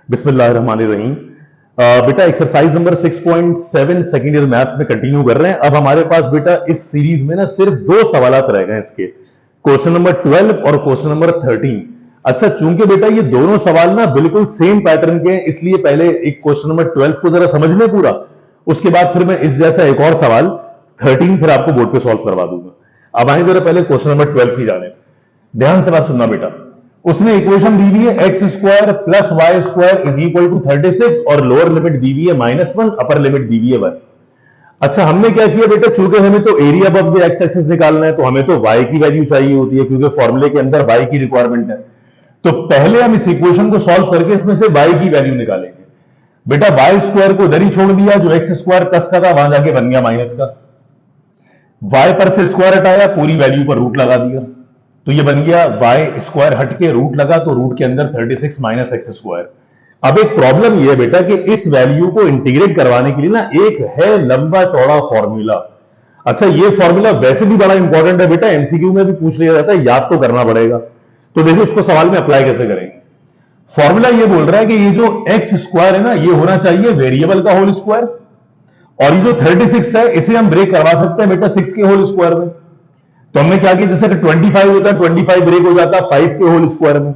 बिस्मिल्लाहिर्रहमानिर्रहीम। बेटा exercise number 6.7 second year maths में कंटिन्यू कर रहे हैं। अब हमारे पास बेटा इस सीरीज में ना सिर्फ दो सवाल रह गए इसके, क्वेश्चन नंबर 12 और क्वेश्चन नंबर 13। अच्छा, चूंकि बेटा ये दोनों सवाल ना बिल्कुल सेम पैटर्न के हैं, इसलिए पहले एक क्वेश्चन नंबर 12 को जरा समझ लें पूरा, उसके बाद फिर मैं इस जैसा एक और सवाल 13 फिर आपको बोर्ड पे सॉल्व करवा दूंगा। अब आए जरा पहले क्वेश्चन नंबर 12 की जाने। ध्यान से बात सुनना बेटा। उसने इक्वेशन दी हुई है x square plus y square is equal to 36 और लोअर लिमिट दी हुई है -1, अपर लिमिट दी हुई है 1। अच्छा, हमने क्या किया बेटा, चूंकि हमें तो area of the x axis निकालना है तो हमें तो y की वैल्यू चाहिए होती है, क्योंकि फॉर्मूले के अंदर y की रिक्वायरमेंट है। तो पहले हम इस इक्वेशन को सॉल्व करके इसमें से y की वैल्यू निकालेंगे। बेटा वाई स्क्वायर को इधर ही छोड़ दिया, जो एक्स स्क्वायर प्लस का था वहां जाके बन गया माइनस का। y पर से स्क्वायर हटाया, पूरी वैल्यू पर रूट लगा दिया, तो ये बन गया वाई स्क्वायर हट के रूट लगा, तो रूट के अंदर 36 माइनस एक्स स्क्वायर। अब एक प्रॉब्लम ये है बेटा कि इस वैल्यू को इंटीग्रेट करवाने के लिए ना एक है लंबा चौड़ा फॉर्मूला। अच्छा, ये फॉर्मूला वैसे भी बड़ा इंपॉर्टेंट है बेटा, एमसीक्यू में भी पूछ लिया जाता है, याद तो करना पड़ेगा। तो देखिए उसको सवाल में अप्लाई कैसे करेंगे। फॉर्मूला ये बोल रहा है कि ये जो एक्स स्क्वायर है ना, ये होना चाहिए वेरिएबल का होल स्क्वायर, और ये जो 36 है इसे हम ब्रेक करवा सकते हैं बेटा 6 के होल स्क्वायर में। तो हमने क्या किया, जैसे 25 होता है 25 ब्रेक हो जाता 5 के होल स्क्वायर में,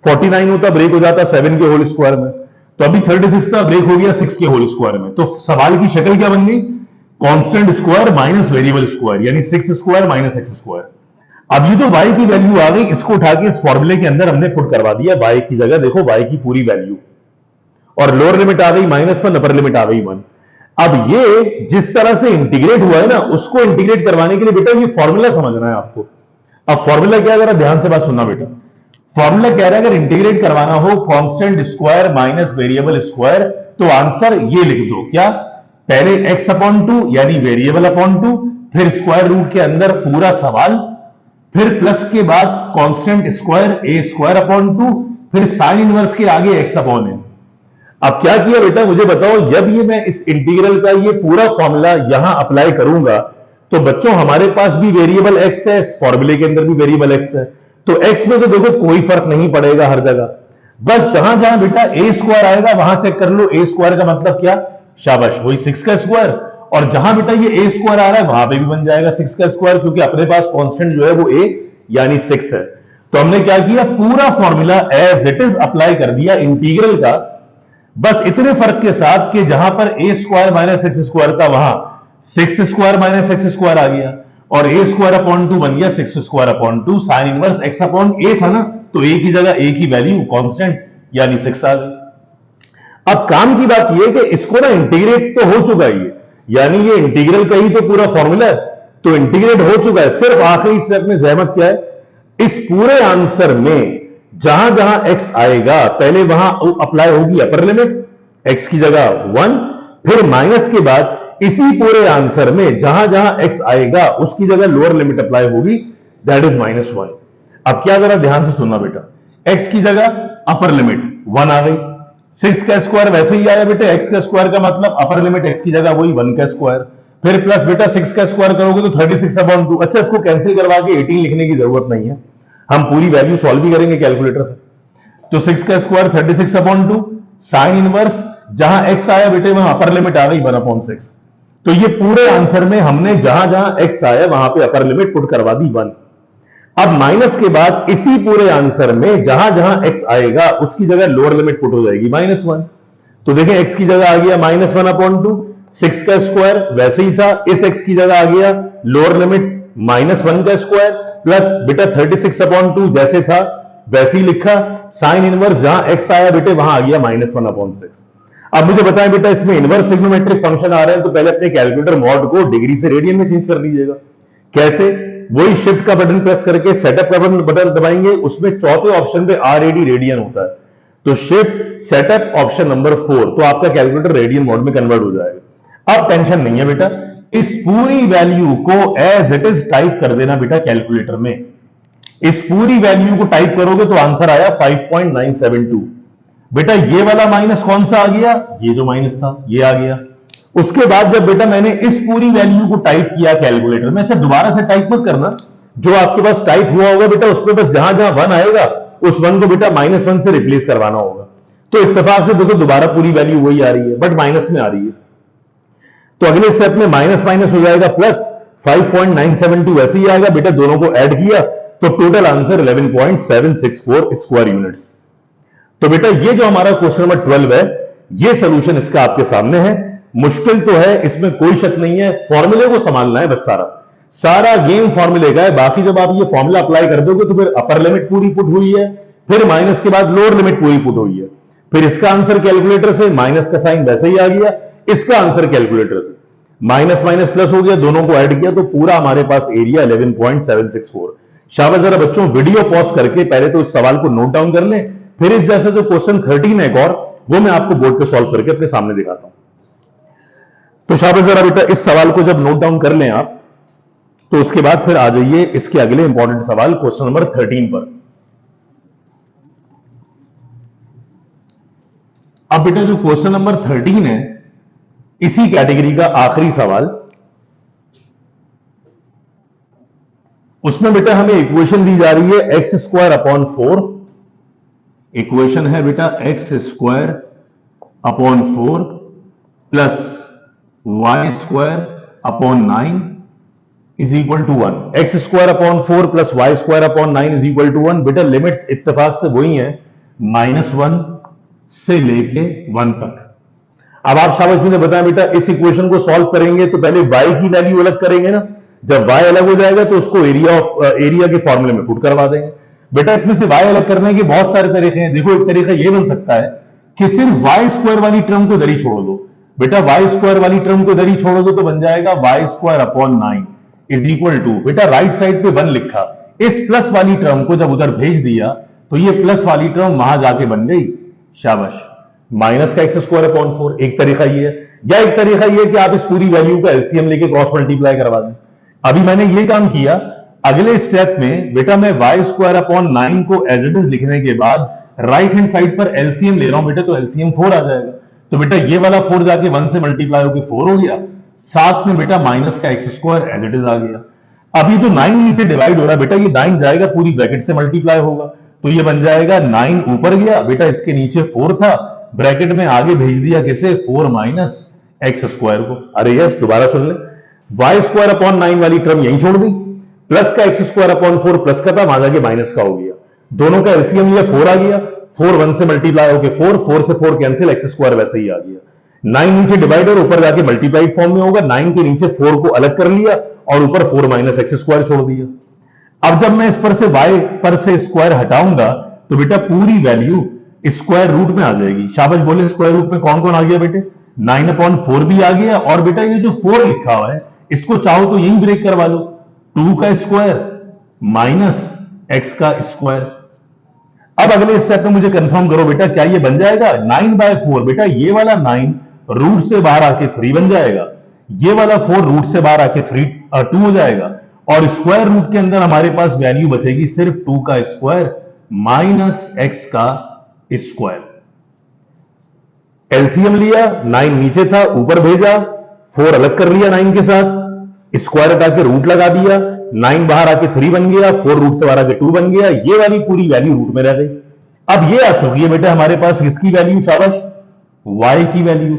49 होता ब्रेक हो जाता 7 के होल स्क्वायर में, तो अभी 36 का ब्रेक हो गया 6 के होल स्क्वायर में। तो सवाल की शक्ल क्या बन गई, constant square minus variable square, यानी 6 स्क्वायर माइनस एक्स स्क्वायर। अब ये जो y की वैल्यू आ गई, इसको उठा के इस फॉर्मूले के अंदर हमने पुट करवा दिया y की जगह, देखो y की पूरी वैल्यू, और लोअर लिमिट आ गई -1, अपर लिमिट आ गई 1। अब ये जिस तरह से इंटीग्रेट हुआ है ना, उसको इंटीग्रेट करवाने के लिए बेटा ये फॉर्मूला समझना है आपको। अब फॉर्मूला क्या है, जरा ध्यान से बात सुनना बेटा। फॉर्मूला कह रहा है अगर इंटीग्रेट करवाना हो constant square minus variable square, तो आंसर ये लिख दो, क्या, पहले x अपॉन 2 यानी वेरिएबल अपॉन 2, फिर स्क्वायर रूट के अंदर पूरा सवाल, फिर प्लस के बाद constant square a square upon 2, फिर साइन इनवर्स के आगे x अपॉन n। अब क्या किया बेटा मुझे बताओ, जब ये मैं इस इंटीग्रल का ये पूरा फॉर्मूला यहां अप्लाई करूंगा, तो बच्चों हमारे पास भी वेरिएबल x है, इस फॉर्मूले के अंदर भी वेरिएबल x है, तो x में तो देखो कोई फर्क नहीं पड़ेगा हर जगह, बस जहां जहां बेटा a स्क्वायर आएगा वहां चेक कर लो, a स्क्वायर का मतलब क्या, शाबाश वही 6 का स्क्वायर, और जहां बेटा ये a स्क्वायर आ रहा है वहां पे भी बन जाएगा 6 का स्क्वायर, क्योंकि अपने पास कांस्टेंट जो है वो a यानी 6 है। तो हमने क्या किया, पूरा formula as it is apply कर दिया इंटीग्रल का, बस इतने फर्क के साथ कि जहां पर a square minus x square था वहां 6 स्क्वायर माइनस एक्स स्क्वायर आ गया, और a स्क्वायर अपॉन 2 बन गया 6 square upon 2, sine inverse x upon a था ना, तो a की जगह a की वैल्यू कांस्टेंट यानी 6 आ गई। अब काम की बात यह है कि इसको ना इंटीग्रेट तो हो चुका है, यानी ये इंटीग्रल का ही तो पूरा फॉर्मूला है, तो इंटीग्रेट हो चुका है। सिर्फ आखिरी स्टेप में जहमत क्या है, इस पूरे आंसर में जहां जहां x आएगा पहले वहां अप्लाई होगी अपर लिमिट, x की जगह 1, फिर माइनस के बाद इसी पूरे आंसर में जहां जहां x आएगा उसकी जगह लोअर लिमिट अप्लाई होगी, दैट इज -1। अब क्या, जरा ध्यान से सुनना बेटा, x की जगह अपर लिमिट 1 आ गई, 6 का स्क्वायर वैसे ही आया बेटा, x का स्क्वायर का मतलब अपर लिमिट x की जगह वही 1 का स्क्वायर, फिर प्लस बेटा 6 का स्क्वायर करोगे तो 36 अपॉन 2। अच्छा, इसको कैंसिल करवा के 18 लिखने की जरूरत नहीं है, हम पूरी वैल्यू सॉल्व भी करेंगे कैलकुलेटर से। तो 6 का स्क्वायर 36 अपॉन 2, साइन इनवर्स जहां x आया बेटे वहां अपर लिमिट आ गई 1/6। तो ये पूरे आंसर में हमने जहां जहां x आया वहां पे अपर लिमिट पुट करवा दी 1। अब माइनस के बाद इसी पूरे आंसर में जहां जहां x आएगा उसकी जगह लोअर लिमिट पुट हो जाएगी -1। तो देखें x की जगह आ गया -1/2, 6 का स्क्वायर वैसे ही था, इस x की जगह आ गया लोअर लिमिट -1 का स्क्वायर, प्लस बेटा 36/2 जैसे था वैसे ही लिखा, साइन इनवर्स जहां x आया बेटे वहां आ गया -1/6। अब मुझे बताएं बेटा, इसमें इनवर्स ट्रिग्नोमेट्रिक फंक्शन आ रहे हैं, तो पहले अपने कैलकुलेटर मॉड को डिग्री से रेडियन में चेंज कर लीजिएगा। कैसे, वही शिफ्ट का बटन प्रेस करके सेटअप का बटन दबाएंगे, उसमें चौथे ऑप्शन पे RAD रेडियन होता है, तो शिफ्ट सेटअप ऑप्शन नंबर 4, तो आपका कैलकुलेटर रेडियन मोड में कन्वर्ट हो जाएगा। अब टेंशन नहीं है बेटा, इस पूरी वैल्यू को एज इट इज टाइप कर देना बेटा कैलकुलेटर में। इस पूरी वैल्यू को टाइप करोगे तो आंसर आया 5.972। बेटा ये वाला माइनस कौन सा आ गया, ये जो माइनस था ये आ गया। उसके बाद जब बेटा मैंने इस पूरी वैल्यू को टाइप किया कैलकुलेटर में, अच्छा दोबारा से टाइप मत करना, जो आपके पास टाइप हुआ होगा बेटा उसमें बस जहां जहां 1 आएगा उस 1 को बेटा -1 से रिप्लेस करवाना होगा। तो इत्तेफाक से देखो दोबारा पूरी वैल्यू वही आ रही है, बट माइनस में आ रही है। तो अगले स्टेप में माइनस माइनस हो जाएगा प्लस, 5.972 ऐसे ही आएगा बेटा। दोनों को ऐड किया तो टोटल आंसर 11.764 स्क्वायर यूनिट्स। तो बेटा ये जो हमारा क्वेश्चन नंबर 12 है, ये सोल्यूशन इसका आपके सामने है। मुश्किल तो है, इसमें कोई शक नहीं है, फॉर्मूले को संभालना है बस। सारा सारा गेम फॉर्मूले का है। बाकी जब आप ये फॉर्मूला अप्लाई कर दोगे तो फिर अपर लिमिट पूरी पुट हुई है, फिर माइनस के बाद लोअर लिमिट पूरी पुट हुई है, फिर इसका आंसर कैलकुलेटर से, माइनस का साइन वैसे ही आ गया, इसका आंसर कैलकुलेटर से, माइनस माइनस प्लस हो गया, दोनों को ऐड किया तो पूरा हमारे पास एरिया 11.764। शाबाश। जरा बच्चों वीडियो पॉज करके पहले तो इस सवाल को नोट डाउन कर लें, फिर इस जैसे जो क्वेश्चन 13 है एक और, वो मैं आपको बोर्ड पे सॉल्व करके अपने सामने दिखाता हूं। तो शाबाश। जरा बेटा इस सवाल को जब नोट डाउन कर लें आप, तो उसके बाद फिर आ जाइए इसके अगले इंपॉर्टेंट सवाल क्वेश्चन नंबर 13 पर। अब बेटा जो क्वेश्चन नंबर 13 है, इसी कैटेगरी का आखिरी सवाल, उसमें बेटा हमें इक्वेशन दी जा रही है एक्स स्क्वायर अपॉन 4। इक्वेशन है बेटा x square upon 4 plus y square upon 9 is equal to 1। X square upon 4 plus y square upon 9 is equal to 1। बेटा लिमिट्स इत्तेफाक से वही है, -1 से लेके 1 तक। अब आप शाबाश मुझे बताएं बेटा, इस इक्वेशन को सॉल्व करेंगे तो पहले y की वैल्यू अलग करेंगे ना। जब y अलग हो जाएगा तो उसको एरिया के फॉर्मूले में पुट करवा देंगे। बेटा इसमें से y अलग करने के बहुत सारे तरीके हैं। देखो एक तरीका ये बन सकता है कि सिर्फ वाई स्क्वायर वाली टर्म को इधर ही छोड़ दो। बेटा वाई स्क्वायर वाली टर्म को इधर ही छोड़ दो तो बन जाएगा y square upon 9 is equal to, बेटा राइट साइड पे 1 लिखा, इस प्लस वाली टर्म को जब उधर भेज दिया तो ये प्लस वाली टर्म वहां जाके बन गई, शाबाश, माइनस का एक्स स्क्वायर अपॉन 4। एक तरीका ये है, या एक तरीका ये कि आप इस पूरी वैल्यू का एलसीएम लेके क्रॉस मल्टीप्लाई करवा दें। अभी मैंने ये काम किया। अगले स्टेप में बेटा मैं वाई स्क्वायर अपॉन 9 को एज इट इज लिखने के बाद राइट हैंड साइड पर एलसीएम ले रहा हूं बेटा, तो एलसीएम 4 आ जाएगा। तो बेटा ये वाला 4 जाके 1 से मल्टीप्लाई होकर 4 हो गया, साथ में बेटा माइनस का x square as it is आ गया। अभी जो 9 नीचे डिवाइड हो रहा है बेटा, ये 9 जाएगा पूरी ब्रैकेट से मल्टीप्लाई होगा, तो ये बन जाएगा 9 ऊपर गया बेटा, इसके नीचे 4 था, ब्रैकेट में आगे भेज दिया किसे, 4 माइनस एक्स स्क्वायर को। अरे यस, दोबारा सुन ले, वाई स्क्वायर अपॉन 9 वाली टर्म यहीं छोड़ दी, प्लस का एक्स स्क्वायर अपॉन 4 प्लस का था, वहां जाके माइनस का हो गया, दोनों का एलसीएम लिया, 4 आ गया, 4 1 से मल्टीप्लाई होकर 4 से 4 कैंसिल, एक्स स्क्वायर वैसे ही आ गया। 9 नीचे डिवाइडर ऊपर जाके मल्टीप्लाइड फॉर्म में होगा, 9 के नीचे 4 को अलग कर लिया और ऊपर 4 माइनस एक्स स्क्वायर छोड़ दिया। अब जब मैं इस पर से y पर से स्क्वायर हटाऊंगा तो बेटा पूरी वैल्यू स्क्वायर रूट में आ जाएगी। शाबाश बोले, स्क्वायर रूट में कौन कौन आ गया बेटे, 9/4 भी आ गया, और बेटा ये जो 4 लिखा हुआ है इसको चाहो तो यही ब्रेक करवा लो, 2 का स्क्वायर माइनस एक्स का स्क्वायर। अब अगले स्टेप में मुझे कंफर्म करो बेटा, क्या ये बन जाएगा 9/4। बेटा ये वाला 9 रूट से बाहर आके 3 बन जाएगा, ये वाला 4 रूट से बाहर आके 2 हो जाएगा, और स्क्वायर रूट के अंदर हमारे पास वैल्यू बचेगी सिर्फ 2 का स्क्वायर माइनस एक्स का स्क्वायर। एलसीएम लिया, 9 नीचे था ऊपर भेजा, 4 अलग कर लिया 9 के साथ, स्क्वायर हटा के रूट लगा दिया, 9 बाहर आके 3 बन गया, 4 रूट से बाहर आके 2 बन गया, ये वाली पूरी वैल्यू रूट में रह गई। अब ये आ चुकी है बेटा हमारे पास किसकी वैल्यू, शाबाश, y की वैल्यू।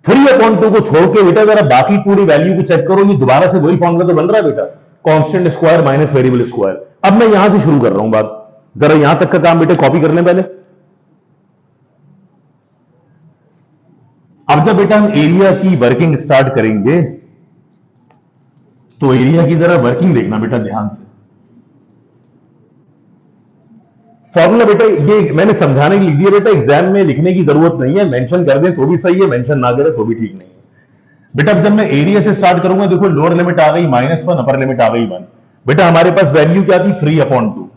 3/2 को छोड़ के बेटा जरा बाकी पूरी वैल्यू को चेक करो, ये दोबारा से वही फॉर्मूला तो बन रहा है बेटा, constant square minus variable square. अब मैं यहां से शुरू कर रहा हूं बात, जरा यहां तक का काम बेटे कॉपी कर लें पहले। अब जब बेटा हम एरिया की वर्किंग स्टार्ट करेंगे तो एरिया की जरा वर्किंग देखना बेटा ध्यान से। फॉर्मूला बेटा ये मैंने समझाने के लिए दिया बेटा, एग्जाम में लिखने की जरूरत नहीं है, मेंशन कर दें तो भी सही है, मेंशन ना करें तो भी ठीक नहीं है बेटा। जब मैं एरिया से स्टार्ट करूंगा, देखो लोअर लिमिट आ गई -1, अपर लिमिट आ गई 1। बेटा हमारे पास वैल्यू क्या थी, 3/2।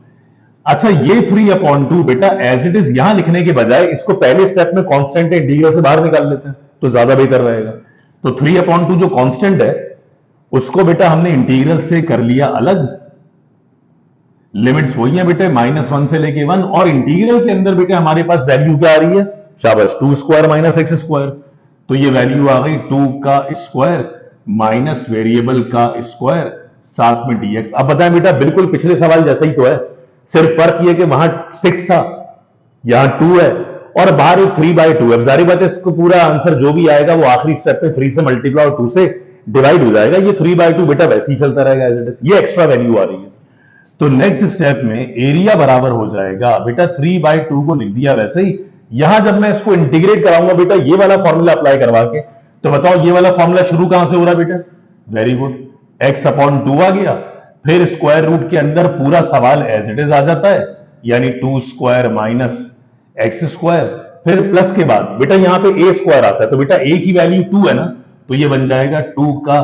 अच्छा ये 3/2 बेटा एज इट इज यहां लिखने के बजाय इसको पहले स्टेप में कांस्टेंट इंटीग्रल से बाहर निकाल लेते हैं तो ज्यादा बेहतर रहेगा। तो 3/2 जो कांस्टेंट है उसको बेटा हमने इंटीग्रल से कर लिया अलग, लिमिट्स वही है बेटे -1 से लेके 1, और इंटीग्रल के अंदर बेटे हमारे पास वैल्यू क्या आ रही है, शाबाश, 2 स्क्वायर माइनस एक्स स्क्वायर। तो ये वैल्यू आ गई 2 का स्क्वायर माइनस वेरिएबल का स्क्वायर साथ में dx। अब बताएं बेटा, बिल्कुल पिछले सवाल जैसा ही तो है, सिर्फ फर्क ये कि वहां 6 था, यहां 2 है, और बाहर एक 3/2 है। जारी बात है इसको पूरा आंसर जो भी आएगा वो आखिरी स्टेप में 3 से मल्टीप्लाई और 2 से डिवाइड हो जाएगा। ये 3/2 बेटा वैसे ही चलता रहेगा एज इट इज, ये एक्स्ट्रा वैल्यू आ रही है। तो नेक्स्ट स्टेप में एरिया बराबर हो जाएगा बेटा 3/2 को लिख दिया वैसे ही। यहां जब मैं इसको इंटीग्रेट कराऊंगा बेटा ये वाला फॉर्मूला अप्लाई करवा के, तो बताओ ये वाला फॉर्मूला शुरू कहां से हो रहा है बेटा? वेरी गुड, x/2 आ गया, फिर स्क्वायर रूट के अंदर पूरा सवाल एज इट इज आ जाता है, यानी 2 स्क्वायर माइनस एक्स स्क्वायर, फिर प्लस के बाद बेटा यहां पे a स्क्वायर आता है, तो बेटा a की वैल्यू 2 है ना, तो ये बन जाएगा 2 का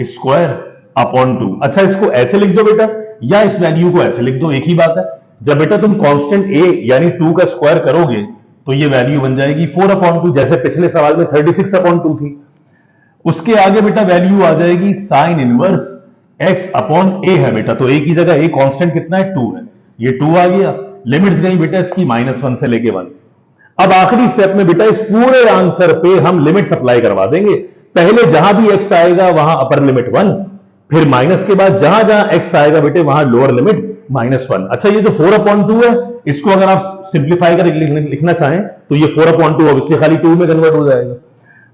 स्क्वायर अपॉन 2। अच्छा इसको ऐसे लिख दो बेटा, या इस वैल्यू को ऐसे लिख दो, एक ही बात है। जब बेटा तुम कांस्टेंट a यानी 2 का स्क्वायर करोगे तो ये वैल्यू बन जाएगी 4/2, जैसे पिछले सवाल में 36/2 थी। उसके आगे बेटा वैल्यू आ जाएगी sine inverse x upon a है बेटा, तो a की जगह a कांस्टेंट कितना है? 2 है, ये 2 आ गया। लिमिट्स गई बेटा इसकी -1 से लेके 1। अब आखिरी स्टेप में बेटा इस पूरे आंसर पे हम लिमिट्स अप्लाई करवा देंगे। पहले जहां भी x आएगा वहां अपर लिमिट 1, फिर माइनस के बाद जहां जहां x आएगा बेटे वहां लोअर लिमिट -1। अच्छा ये जो 4/2 है इसको अगर आप सिंप्लीफाई कर लिखना चाहें तो ये 4/2 ऑब्वियसली खाली 2 में कन्वर्ट हो जाएगा।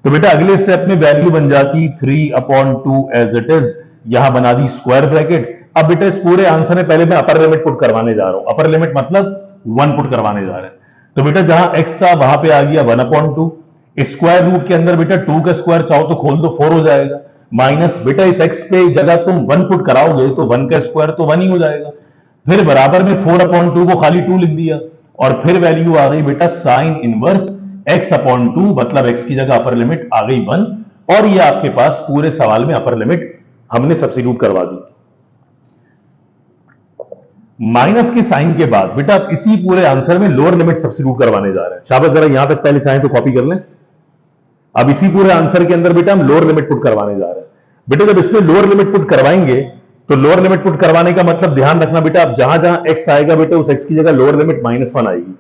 तो बेटा अगले स्टेप में वैल्यू बन जाती 3/2 एज इट इज, यहां बना दी स्क्वायर ब्रैकेट। अब बेटा इस पूरे आंसर में पहले मैं अपर लिमिट पुट करवाने जा रहा हूं, अपर लिमिट मतलब 1 पुट करवाने जा रहे हैं। तो बेटा जहां x था वहां पे आ गया 1/2, स्क्वायर रूट के अंदर बेटा 2 का स्क्वायर चाहो तो खोल दो 4 हो जाएगा, माइनस बेटा इस x पे जगह तुम 1 पुट कराओगे तो 1 का स्क्वायर तो 1 ही हो जाएगा, फिर बराबर में 4/2 को खाली 2 लिख दिया, और फिर वैल्यू आ गई बेटा साइन इनवर्स x/2, मतलब x की जगह अपर लिमिट आ गई 1, और ये आपके पास पूरे सवाल में अपर लिमिट हमने सब्स्टिट्यूट करवा दी। माइनस के साइन के बाद बेटा आप इसी पूरे आंसर में लोअर लिमिट सब्स्टिट्यूट करवाने जा रहे हैं। शाबाश, जरा यहां तक पहले चाहें तो कॉपी कर लें। अब इसी पूरे आंसर के अंदर बेटा हम लोअर लिमिट पुट करवाने जा रहे हैं। बेटा जब इसमें लोअर लिमिट पुट करवाएंगे तो लोअर लिमिट पुट करवाने का मतलब ध्यान रखना बेटा, अब जहां जहां x आएगा बेटे उस x की जगह लोअर लिमिट -1 आएगी,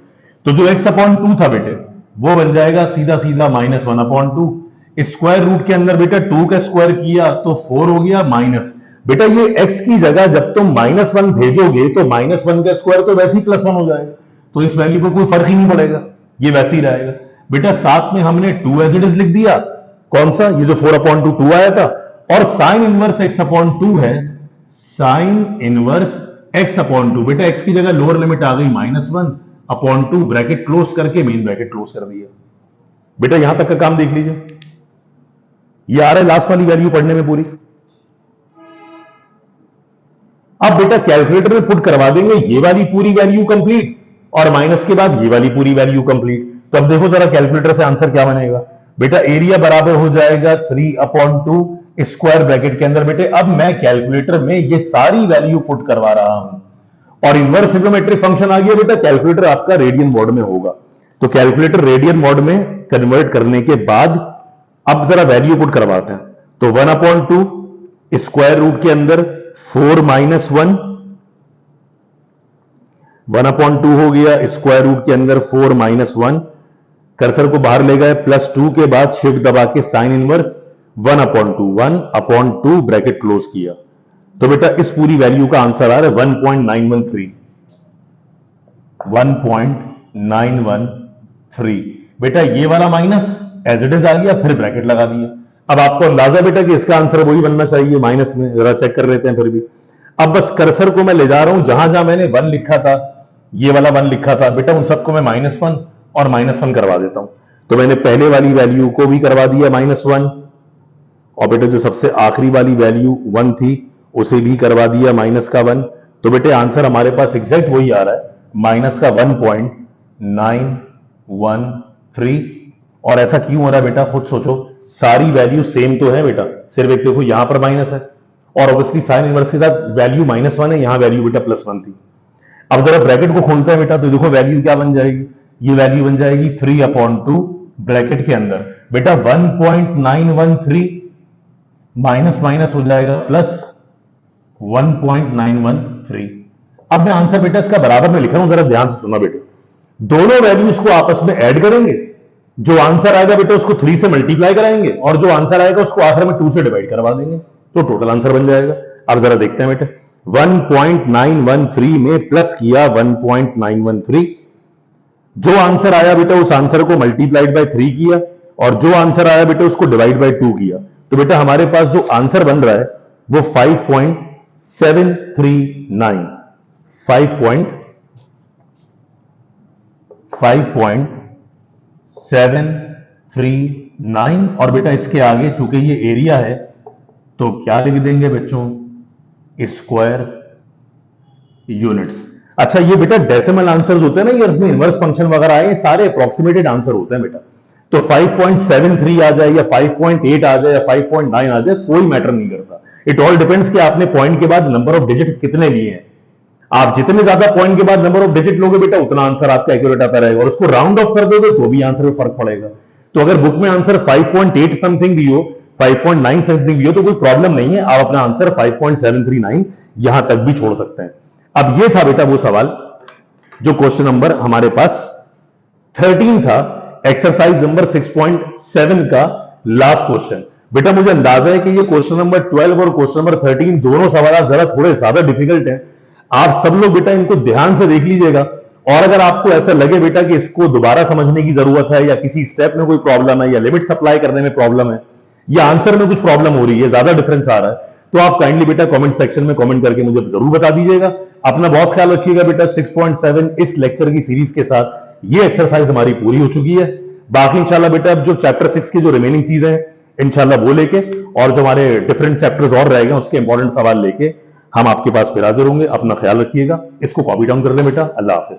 तो जो x/2 था बेटे वो बन जाएगा सीधा सीधा -1/2। स्क्वायर रूट के अंदर बेटा 2 का स्क्वायर किया तो 4 हो गया, माइनस बेटा ये x की जगह जब तुम -1 भेजोगे तो -1 का स्क्वायर तो वैसे ही +1 हो जाएगा, तो इस वैल्यू पर कोई फर्क ही नहीं पड़ेगा, ये वैसे ही रहेगा। बेटा साथ में हमने 2 एज इट इज लिख दिया, कौन सा? ये जो 4/2 2 आया था, और साइन इनवर्स x/2 है, साइन इनवर्स x/2 बेटा x की जगह लोअर लिमिट आ गई -1/2, ब्रैकेट क्लोज करके मेन ब्रैकेट क्लोज कर दिया। बेटा यहां तक का काम देख लीजिए, ये आ रहा है लास्ट वाली वैल्यू पढ़ने में पूरी। अब बेटा कैलकुलेटर में पुट करवा देंगे ये वाली पूरी वैल्यू कंप्लीट, और माइनस के बाद ये वाली पूरी वैल्यू कंप्लीट। तो अब देखो जरा कैलकुलेटर से आंसर क्या बनेगा। बेटा एरिया बराबर हो जाएगा 3/2 स्क्वायर ब्रैकेट के अंदर। बेटे अब मैं कैलकुलेटर में ये सारी वैल्यू पुट करवा रहा हूं, और इनवर्स ट्रिग्नोमेट्रिक फंक्शन आ गया बेटा, कैलकुलेटर आपका रेडियन मोड में होगा, तो कैलकुलेटर रेडियन मोड में कन्वर्ट करने के बाद अब जरा वैल्यू पुट करवाते हैं। तो 1/2 स्क्वायर रूट के अंदर 4 - 1, 1/2 हो गया, स्क्वायर रूट के अंदर 4 - 1, कर्सर को बाहर ले गए, +2 के बाद शिफ्ट दबा के साइन इनवर्स 1/2 ब्रैकेट क्लोज किया, तो बेटा इस पूरी वैल्यू का आंसर आ रहा है 1.913। बेटा ये वाला माइनस एज इट इज आ गया, फिर ब्रैकेट लगा दिया। अब आपको अंदाजा बेटा कि इसका आंसर वही बनना चाहिए माइनस में, जरा चेक कर लेते हैं फिर भी। अब बस कर्सर को मैं ले जा रहा हूं जहां जहां मैंने 1 लिखा था, ये वाला 1 लिखा था बेटा, उन सबको मैं -1 और -1 करवा देता हूं। तो मैंने पहले वाली वैल्यू को भी करवा दिया -1, और बेटे जो सबसे आखिरी वाली वैल्यू 1 थी उसे भी करवा दिया -1। तो बेटे आंसर हमारे पास एग्जैक्ट वही आ रहा है, -1.913। और ऐसा क्यों हो रहा है बेटा, खुद सोचो, सारी वैल्यू सेम तो है बेटा, सिर्फ एक देखो यहां पर माइनस है, और ऑब्वियसली साइन इनवर्स के साथ वैल्यू -1 है, यहां वैल्यू बेटा +1 थी। अब जरा ब्रैकेट को खोलते हैं बेटा, तो देखो वैल्यू क्या बन जाएगी, ये वैल्यू बन जाएगी 3/2 ब्रैकेट के अंदर बेटा 1.913 माइनस माइनस हो जाएगा +1.913। अब मैं आंसर बेटा इसका बराबर में लिख रहा हूं, जरा ध्यान से सुनना बेटे, दोनों वैल्यूज को आपस में ऐड करेंगे, जो आंसर आएगा बेटा उसको 3 से मल्टीप्लाई कराएंगे, और जो आंसर आएगा उसको आखिर में 2 से डिवाइड करवा देंगे, तो टोटल आंसर बन जाएगा। अब जरा देखते हैं बेटा, 1.913 में प्लस किया 1.913, जो आंसर आया बेटा उस आंसर को मल्टीप्लाइड बाय 3 किया और जो आंसर आया बेटा उसको डिवाइड बाय 2 किया, तो बेटा हमारे पास जो आंसर बन रहा है वो 5.739 5.739 और बेटा इसके आगे चूंकि ये एरिया है तो क्या लिख देंगे बच्चों, स्क्वायर यूनिट्स। अच्छा ये बेटा डेसिमल आंसर्स होते हैं ना, ये इसमें इनवर्स फंक्शन वगैरह आए, सारे अप्रोक्सीमेटेड आंसर होते हैं बेटा। तो 5.73 आ जाए या 5.8 आ जाए या 5.9 आ जाए, कोई मैटर नहीं करता। इट ऑल डिपेंड्स कि आपने पॉइंट के बाद नंबर ऑफ डिजिट कितने लिए हैं। आप जितने ज्यादा पॉइंट के बाद नंबर ऑफ डिजिट लोगे बेटा उतना आंसर आपका एक्यूरेट आता रहेगा, और उसको राउंड ऑफ कर दोगे तो भी आंसर में फर्क पड़ेगा। तो अगर बुक में आंसर 5.8 समथिंग भी हो, 5.9 समथिंग भी हो, तो कोई प्रॉब्लम नहीं है, आप अपना आंसर 5.739 यहां तक भी छोड़ सकते हैं। अब ये था बेटा वो सवाल जो क्वेश्चन नंबर हमारे पास 13 था, एक्सरसाइज नंबर 6.7 का लास्ट क्वेश्चन। बेटा मुझे अंदाजा है कि ये क्वेश्चन नंबर 12 और क्वेश्चन नंबर 13 दोनों सवाल जरा थोड़े ज्यादा डिफिकल्ट हैं। आप सब लोग बेटा इनको ध्यान से देख लीजिएगा, और अगर आपको ऐसा लगे बेटा कि इसको दोबारा समझने की जरूरत है या किसी स्टेप में कोई प्रॉब्लम है या लिमिट सप्लाई करने में प्रॉब्लम है या आंसर में कुछ प्रॉब्लम हो रही है, ज्यादा डिफरेंस आ रहा है, तो आप काइंडली बेटा कमेंट सेक्शन में कमेंट करके मुझे जरूर बता दीजिएगा। अपना बहुत ख्याल रखिएगा बेटा। 6.7 इस लेक्चर की सीरीज के साथ ये एक्सरसाइज हमारी पूरी हो चुकी है। बाकी इंशाल्लाह बेटा अब जो चैप्टर 6 की जो रिमेनिंग चीजें हैं इंशाल्लाह वो लेके और जो हमारे डिफरेंट चैप्टर्स और रह गए उसके इंपॉर्टेंट सवाल लेके हम आपके पास फिर हाजिर होंगे। अपना ख्याल रखिएगा। इसको कॉपी डाउन कर लें बेटा। अल्लाह हाफिज।